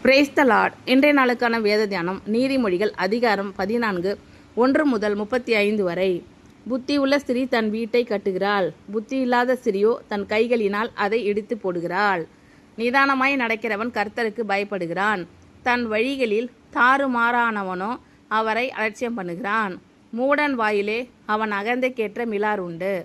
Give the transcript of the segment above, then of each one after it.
Praise the Lord. இன்றைய நாளுக்கான வேத தியானம் நீதிமொழிகள் அதிகாரம் 14 1 முதல் 35 வரை. புத்தி உள்ள ஸ்திரீ தன் வீட்டை கட்டுகிறாள், புத்தி இல்லாத ஸ்திரியோ தன் கைகளினால் அதை இடித்து போடுகிறாள். நிதானமாய் நடக்கிறவன் கர்த்தருக்கு பயப்படுகிறான், தன் வழிகளில் தாறுமாறானவனோ அவரை அலட்சியம் பண்ணுகிறான். மூடன் வாயிலே அவன் அகந்தைக்கேற்ற மிலார் உண்டு,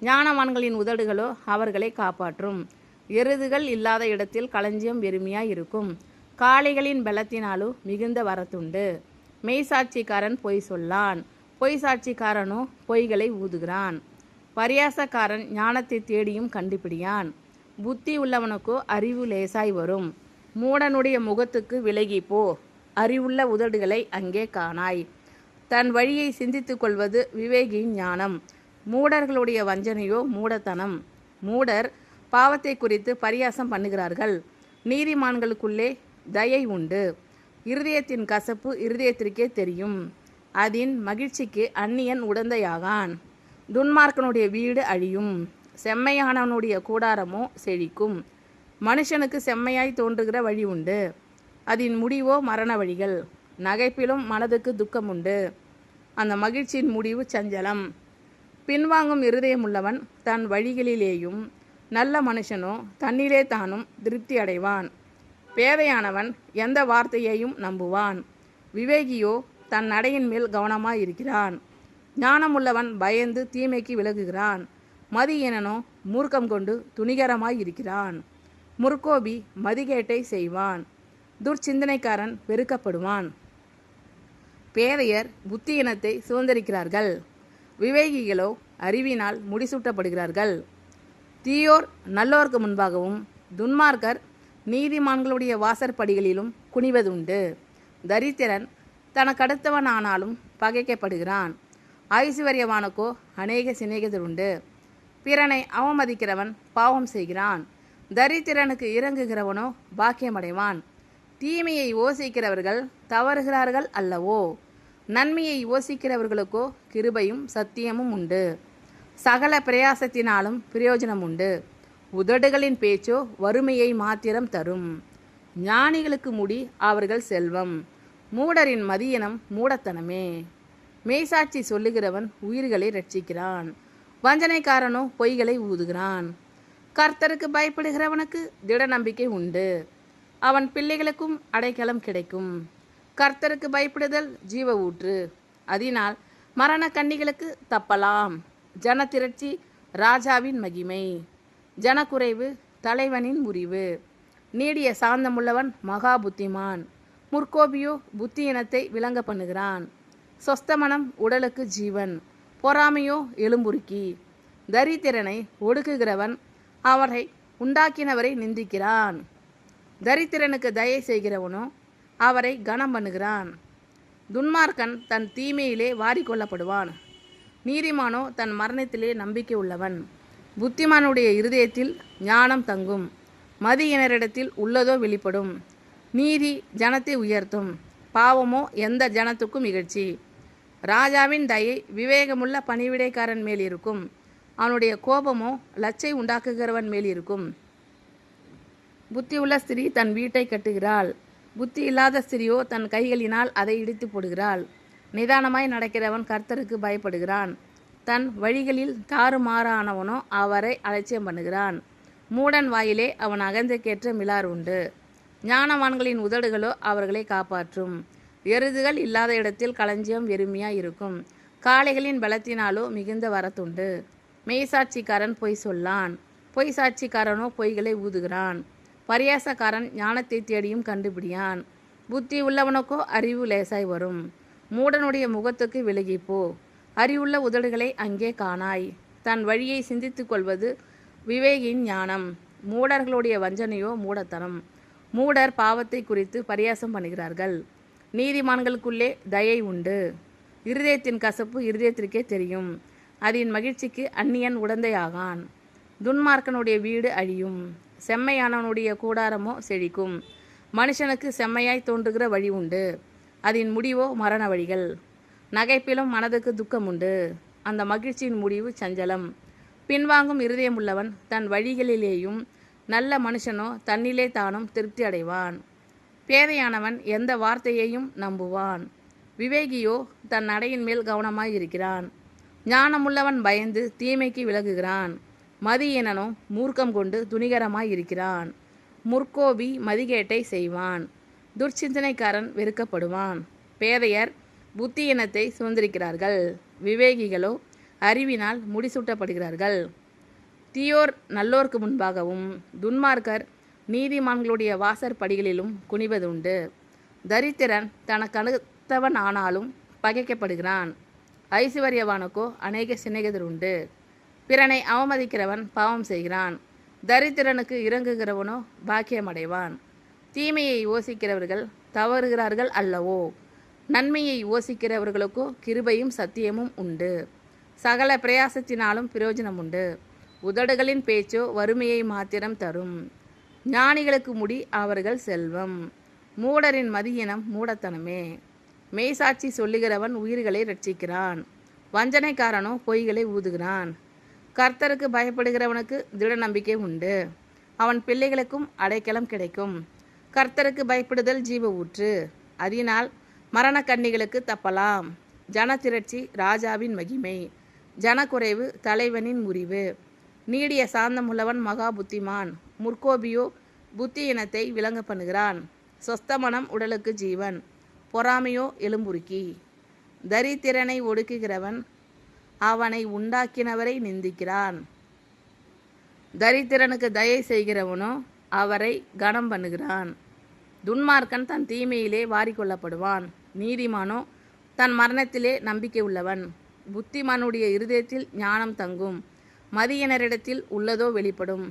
ஞானவான்களின் உதடுகளோ அவர்களை காப்பாற்றும். எருதுகள் இல்லாத இடத்தில் களஞ்சியம் வெறுமையாய் இருக்கும், காளைகளின் பலத்தினாலும் மிகுந்த வரத்துண்டு. மெய்சாட்சிக்காரன் பொய் சொல்லான், பொய் சாட்சிக்காரனோ பொய்களை ஊதுகிறான். பரியாசக்காரன் ஞானத்தை தேடியும் கண்டுபிடியான், புத்தி உள்ளவனுக்கோ அறிவு லேசாய் வரும். மூடனுடைய முகத்துக்கு விலகி போ, அறிவுள்ள உதடுகளை அங்கே காணாய். தன் வழியை சிந்தித்து கொள்வது விவேகியின் ஞானம், மூடர்களுடைய வஞ்சனையோ மூடத்தனம். மூடர் பாவத்தை குறித்து பரியாசம் பண்ணுகிறார்கள், நீதிமான்களுக்குள்ளே தயை உண்டு. இருதயத்தின் கசப்பு இருதயத்திற்கே தெரியும், அதன் மகிழ்ச்சிக்கு அந்நியன் உடந்தையாகான். துன்மார்க்கனுடைய வீடு அழியும், செம்மையானவனுடைய கூடாரமோ செழிக்கும். மனுஷனுக்கு செம்மையாய் தோன்றுகிற வழி உண்டு, அதன் முடிவோ மரண வழிகள். நகைப்பிலும் மனதுக்கு துக்கம் உண்டு, அந்த மகிழ்ச்சியின் முடிவு சஞ்சலம். பின்வாங்கும் இருதயமுள்ளவன் தன் வழிகளிலேயும், நல்ல மனுஷனோ தன்னிலே தானும் திருப்தி அடைவான். பேதையானவன் எந்த வார்த்தையையும் நம்புவான், விவேகியோ தன் நடையின் மேல் கவனமாயிருக்கிறான். ஞானமுள்ளவன் பயந்து தீமைக்கு விலகுகிறான், மதியீனனோ மூர்க்கம் கொண்டு துணிகரமாயிருக்கிறான். முற்கோபி மதிகேட்டை செய்வான், துர்ச்சிந்தனைக்காரன் வெறுக்கப்படுவான். பேதையர் புத்தியினத்தை சுதந்திரிக்கிறார்கள், விவேகிகளோ அறிவினால் முடிசூட்டப்படுகிறார்கள். தீயோர் நல்லோர்க்கு முன்பாகவும், துன்மார்க்கர் நீதிமான்களுடைய வாசற்படிகளிலும் குனிவதுண்டு. தரித்திரன் தனக்கடுத்தவனானாலும் பகைக்கப்படுகிறான், ஐஸ்வர்யவானுக்கோ அநேக சிநேகிதருண்டு. பிறனை அவமதிக்கிறவன் பாவம் செய்கிறான், தரித்திரனுக்கு இறங்குகிறவனோ பாக்கியமடைவான். தீமையை யோசிக்கிறவர்கள் தவறுகிறார்கள் அல்லவோ, நன்மையை யோசிக்கிறவர்களுக்கோ கிருபையும் சத்தியமும் உண்டு. சகல பிரயாசத்தினாலும் பிரயோஜனம் உண்டு, உதடுகளின் பேச்சோ வறுமையை மாத்திரம் தரும். ஞானிகளுக்கு முடி அவர்கள் செல்வம், மூடரின் மதியனம் மூடத்தனமே. மெய்சாட்சி சொல்லுகிறவன் உயிர்களை ரட்சிக்கிறான், வஞ்சனைக்காரனோ பொய்களை ஊதுகிறான். கர்த்தருக்கு பயப்படுகிறவனுக்கு திட நம்பிக்கை உண்டு, அவன் பிள்ளைகளுக்கும் அடைக்கலம் கிடைக்கும். கர்த்தருக்கு பயப்படுதல் ஜீவ ஊற்று, அதனால் மரண கண்ணிகளுக்கு தப்பலாம். ஜனத்திரட்சி ராஜாவின் மகிமை, ஜனக்குறைவு தலைவனின் முறிவு. நீடிய சாந்தமுள்ளவன் மகா புத்திமான், முற்கோபியோ புத்தியினத்தை விளங்க பண்ணுகிறான். சொஸ்தமனம் உடலுக்கு ஜீவன், பொறாமையோ எலும்புருக்கி. தரித்திரனை ஒடுக்குகிறவன் அவரை உண்டாக்கினவரை நிந்திக்கிறான், தரித்திரனுக்கு தயை செய்கிறவனோ அவரை கனம் பண்ணுகிறான். துன்மார்க்கன் தன் தீமையிலே வாரிக்கொள்ளப்படுவான், நீதிமானோ தன் மரணத்திலே நம்பிக்கை உள்ளவன். புத்திமானுடைய இருதயத்தில் ஞானம் தங்கும், மதியினரிடத்தில் உள்ளதோ வெளிப்படும். நீதி ஜனத்தை உயர்த்தும், பாவமோ எந்த ஜனத்துக்கும் இகழ்ச்சி. ராஜாவின் தயை விவேகமுள்ள பணிவிடைக்காரன் மேல் இருக்கும், அவனுடைய கோபமோ லச்சை உண்டாக்குகிறவன் மேல் இருக்கும். புத்தியுள்ள ஸ்திரீ தன் வீட்டை கட்டுகிறாள், புத்தி இல்லாத ஸ்திரியோ தன் கைகளினால் அதை இடித்து போடுகிறாள். நிதானமாய் நடக்கிறவன் கர்த்தருக்கு பயப்படுகிறான், தன் வழிகளில் தாறுமாறானவனோ அவரை அலட்சியம் பண்ணுகிறான். மூடன் வாயிலே அவன் அகந்தைக்கேற்ற மிலார் உண்டு, ஞானவான்களின் உதடுகளோ அவர்களை காப்பாற்றும். எருதுகள் இல்லாத இடத்தில் களஞ்சியம் வெறுமையாய் இருக்கும், காளைகளின் பலத்தினாலோ மிகுந்த வரத்துண்டு. மெய்சாட்சிக்காரன் பொய் சொல்லான், பொய் சாட்சிக்காரனோ பொய்களை ஊதுகிறான். பரியாசக்காரன் ஞானத்தை தேடியும் கண்டுபிடியான், புத்தி உள்ளவனுக்கோ அறிவு லேசாய் வரும். மூடனுடைய முகத்துக்கு விலகிப்போ, அறிவுள்ள உதடுகளை அங்கே காணாய். தன் வழியை சிந்தித்து கொள்வது விவேகியின் ஞானம், மூடர்களுடைய வஞ்சனையோ மூடத்தனம். மூடர் பாவத்தை குறித்து பரியாசம் பண்ணுகிறார்கள், நீதிமான்களுக்குள்ளே தயை உண்டு. இருதயத்தின் கசப்பு இருதயத்திற்கே தெரியும், அதன் மகிழ்ச்சிக்கு அந்நியன் உடந்தையாகான். துன்மார்க்கனுடைய வீடு அழியும், செம்மையானவனுடைய கூடாரமோ செழிக்கும். மனுஷனுக்கு செம்மையாய் தோன்றுகிற வழி உண்டு, அதன் முடிவோ மரண வழிகள். நகைப்பிலும் மனதுக்கு துக்கம் உண்டு, அந்த மகிழ்ச்சியின் முடிவு சஞ்சலம். பின்வாங்கும் இருதயமுள்ளவன் தன் வழிகளிலேயும், நல்ல மனுஷனோ தன்னிலே தானும் திருப்தி அடைவான். பேதையானவன் எந்த வார்த்தையையும் நம்புவான். விவேகியோ தன் நடையின் மேல் கவனமாயிருக்கிறான். ஞானமுள்ளவன் பயந்து தீமைக்கு விலகுகிறான். மதியீனனோ மூர்க்கம் கொண்டு துணிகரமாயிருக்கிறான். முற்கோபி மதிகேட்டை செய்வான். துர்ச்சிந்தனைக்காரன் வெறுக்கப்படுவான். பேதையர் புத்தியினத்தை சுதந்திரிக்கிறார்கள். விவேகிகளோ அறிவினால் முடிசூட்டப்படுகிறார்கள். தீயோர் நல்லோர்க்கு முன்பாகவும் துன்மார்க்கர் நீதிமான்களுடைய வாசற்படிகளிலும் குனிவதுண்டு. தரித்திரன் தனக்கடுத்தவன் ஆனாலும் பகைக்கப்படுகிறான். ஐசுவரியவானுக்கோ அநேக சிநேகிதர் உண்டு. பிறனை அவமதிக்கிறவன் பாவம் செய்கிறான். தரித்திரனுக்கு இறங்குகிறவனோ பாக்கியமடைவான். தீமையை யோசிக்கிறவர்கள் தவறுகிறார்கள் அல்லவோ? நன்மையை யோசிக்கிறவர்களுக்கோ கிருபையும் சத்தியமும் உண்டு. சகல பிரயாசத்தினாலும் பிரயோஜனம் உண்டு. உதடுகளின் பேச்சோ வறுமையை மாத்திரம் தரும். ஞானிகளுக்கு முடி அவர்கள் செல்வம். மூடரின் மதியினம் மூடத்தனமே. மெய்சாட்சி சொல்லுகிறவன் உயிர்களை ரட்சிக்கிறான். வஞ்சனைக்காரனோ பொய்களை ஊதுகிறான். கர்த்தருக்கு பயப்படுகிறவனுக்கு திட நம்பிக்கை உண்டு. அவன் பிள்ளைகளுக்கும் அடைக்கலம் கிடைக்கும். கர்த்தருக்கு பயப்படுதல் ஜீவ ஊற்று. அதனால் மரணக்கண்ணிகளுக்கு தப்பலாம். ஜனத்திரட்சி ராஜாவின் மகிமை. ஜனக்குறைவு தலைவனின் முறிவு. நீடிய சாந்தமுள்ளவன் மகா புத்திமான். முற்கோபியோ புத்தியினத்தை விளங்க பண்ணுகிறான். சொஸ்தமனம் உடலுக்கு ஜீவன். பொறாமையோ எலும்புருக்கி. தரித்திரனை ஒடுக்குகிறவன் அவனை உண்டாக்கினவரை நிந்திக்கிறான். தரித்திரனுக்கு தயை செய்கிறவனோ அவரை கனம் பண்ணுகிறான். துன்மார்க்கன் தன் தீமையிலே வாரிக்கொள்ளப்படுவான். நீதிமானோ தன் மரணத்திலே நம்பிக்கை உள்ளவன். புத்திமானுடைய இருதயத்தில் ஞானம் தங்கும். மதியினரிடத்தில் உள்ளதோ வெளிப்படும்.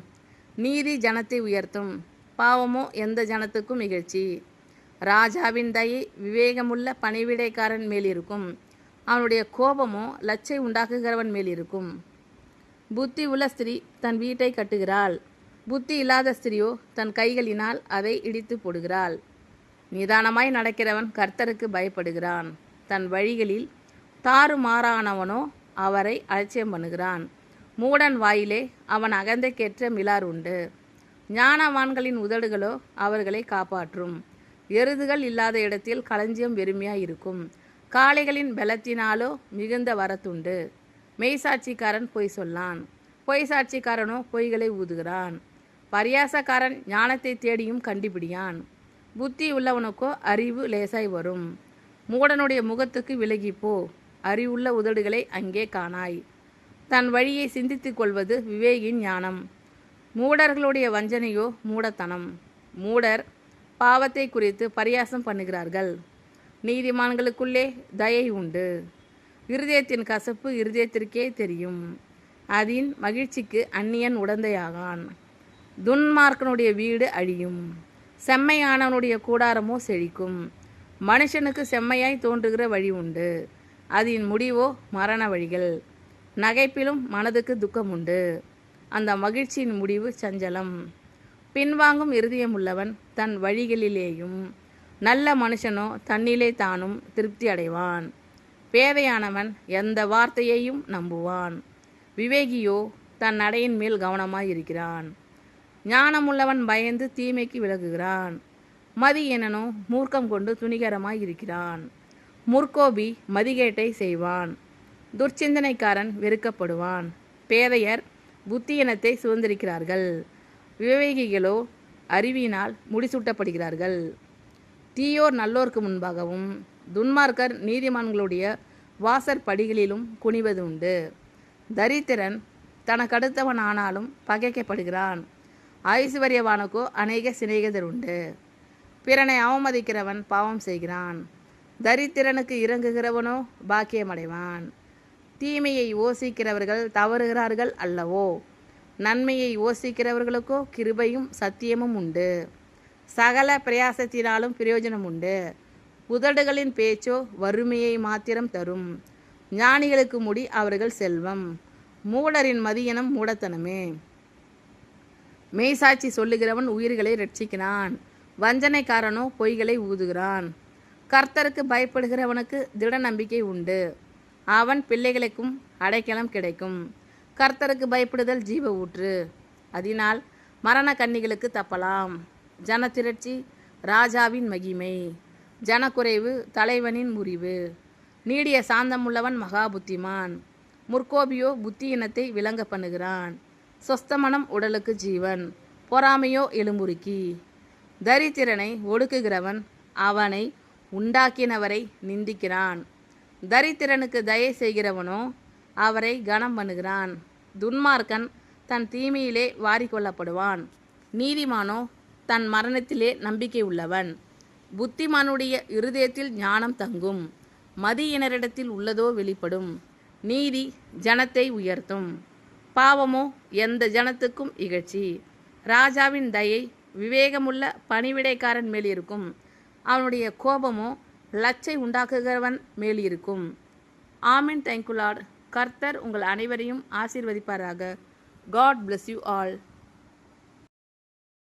நீதி ஜனத்தை உயர்த்தும். பாவமோ எந்த ஜனத்துக்கும் இகழ்ச்சி. ராஜாவின் தயை விவேகமுள்ள பணிவிடைக்காரன் மேலிருக்கும். அவனுடைய கோபமோ லச்சை உண்டாக்குகிறவன் மேலிருக்கும். புத்தி உள்ள ஸ்திரீ தன் வீட்டை கட்டுகிறாள். புத்தி இல்லாத ஸ்திரியோ தன் கைகளினால் அதை இடித்து போடுகிறாள். நிதானமாய் நடக்கிறவன் கர்த்தருக்கு பயப்படுகிறான். தன் வழிகளில் தாறுமாறானவனோ அவரை அலட்சியம் பண்ணுகிறான். மூடன் வாயிலே அவன் அகந்தைக்கேற்ற மிலார் உண்டு. ஞானவான்களின் உதடுகளோ அவர்களை காப்பாற்றும். எருதுகள் இல்லாத இடத்தில் களஞ்சியம் வெறுமையாயிருக்கும். காளைகளின் பலத்தினாலோ மிகுந்த வரத்துண்டு. மெய்சாட்சிக்காரன் பொய் சொல்லான். பொய் சாட்சிக்காரனோ பொய்களை ஊதுகிறான். பரியாசக்காரன் ஞானத்தை தேடியும் கண்டுபிடியான். புத்தி உள்ளவனுக்கோ அறிவு லேசாய் வரும். மூடனுடைய முகத்துக்கு விலகிப்போ. அறிவுள்ள உதடுகளை அங்கே காணாய். தன் வழியை சிந்தித்து கொள்வது விவேகின் ஞானம். மூடர்களுடைய வஞ்சனையோ மூடத்தனம். மூடர் பாவத்தை குறித்து பரியாசம் பண்ணுகிறார்கள். நீதிமான்களுக்குள்ளே தயை உண்டு. இருதயத்தின் கசப்பு இருதயத்திற்கே தெரியும். அதன் மகிழ்ச்சிக்கு அந்நியன் உடந்தையாகான். துன்மார்க்கனுடைய வீடு அழியும். செம்மையானவனுடைய கூடாரமோ செழிக்கும். மனுஷனுக்கு செம்மையாய் தோன்றுகிற வழி உண்டு. அதன் முடிவோ மரண வழிகள். நகைப்பிலும் மனதுக்கு துக்கம் உண்டு. அந்த மகிழ்ச்சியின் முடிவு சஞ்சலம். பின்வாங்கும் இருதயமுள்ளவன் தன் வழிகளிலேயும் நல்ல மனுஷனோ தன்னிலே தானும் திருப்தி அடைவான். பேதையானவன் எந்த வார்த்தையையும் நம்புவான். விவேகியோ தன் நடையின் மேல் கவனமாயிருக்கிறான். ஞானமுள்ளவன் பயந்து தீமைக்கு விலகுகிறான். மதியீனனோ மூர்க்கம் கொண்டு துணிகரமாயிருக்கிறான். முற்கோபி மதிகேட்டை செய்வான். துர்ச்சிந்தனைக்காரன் வெறுக்கப்படுவான். பேதையர் புத்தியினத்தை சுதந்திரிக்கிறார்கள். விவேகிகளோ அறிவினால் முடிசூட்டப்படுகிறார்கள். தீயோர் நல்லோர்க்கு முன்பாகவும் துன்மார்க்கர் நீதிமான்களுடைய வாசற்படிகளிலும் குனிவது உண்டு. தரித்திரன் தனக்கடுத்தவன் ஆனாலும் பகைக்கப்படுகிறான். ஐசுவரியவானுக்கோ அநேக சிநேகிதர் உண்டு. பிறனை அவமதிக்கிறவன் பாவம் செய்கிறான். தரித்திரனுக்கு இறங்குகிறவனோ பாக்கியமடைவான். தீமையை யோசிக்கிறவர்கள் தவறுகிறார்கள் அல்லவோ? நன்மையை யோசிக்கிறவர்களுக்கோ கிருபையும் சத்தியமும் உண்டு. சகல பிரயாசத்தினாலும் பிரயோஜனம் உண்டு. உதடுகளின் பேச்சோ வறுமையை மாத்திரம் தரும். ஞானிகளுக்கு முடி அவர்கள் செல்வம். மூடரின் மதியினம் மூடத்தனமே. மெய்சாட்சி சொல்லுகிறவன் உயிர்களை ரட்சிக்கிறான். வஞ்சனைக்காரனோ பொய்களை ஊதுகிறான். கர்த்தருக்கு பயப்படுகிறவனுக்கு திட நம்பிக்கை உண்டு. அவன் பிள்ளைகளுக்கும் அடைக்கலம் கிடைக்கும். கர்த்தருக்கு பயப்படுதல் ஜீவ ஊற்று. அதனால் மரண கண்ணிகளுக்கு தப்பலாம். ஜனத்திரட்சி ராஜாவின் மகிமை. ஜனக்குறைவு தலைவனின் முறிவு. நீடிய சாந்தமுள்ளவன் மகா புத்திமான். முற்கோபியோ புத்தியினத்தை விளங்க பண்ணுகிறான். சொஸ்தமனம் உடலுக்கு ஜீவன். பொறாமையோ எலும்புருக்கி. தரித்திரனை ஒடுக்குகிறவன் அவனை உண்டாக்கினவரை நிந்திக்கிறான். தரித்திரனுக்கு தயை செய்கிறவனோ அவரை கனம் பண்ணுகிறான். துன்மார்க்கன் தன் தீமையிலே வாரிக்கொள்ளப்படுவான். நீதிமானோ தன் மரணத்திலே நம்பிக்கை உள்ளவன். புத்திமானுடைய இருதயத்தில் ஞானம் தங்கும். மதியினரிடத்தில் உள்ளதோ வெளிப்படும். நீதி ஜனத்தை உயர்த்தும். பாவமோ எந்த ஜனத்துக்கும் இகழ்ச்சி. ராஜாவின் தயை விவேகமுள்ள பணிவிடைக்காரன் மேல் இருக்கும். அவனுடைய கோபமோ லச்சை உண்டாக்குகிறவன் மேல் இருக்கும். ஆமென். Thank you lord. கர்த்தர் உங்கள் அனைவரையும் ஆசீர்வதிப்பாராக. God bless you all.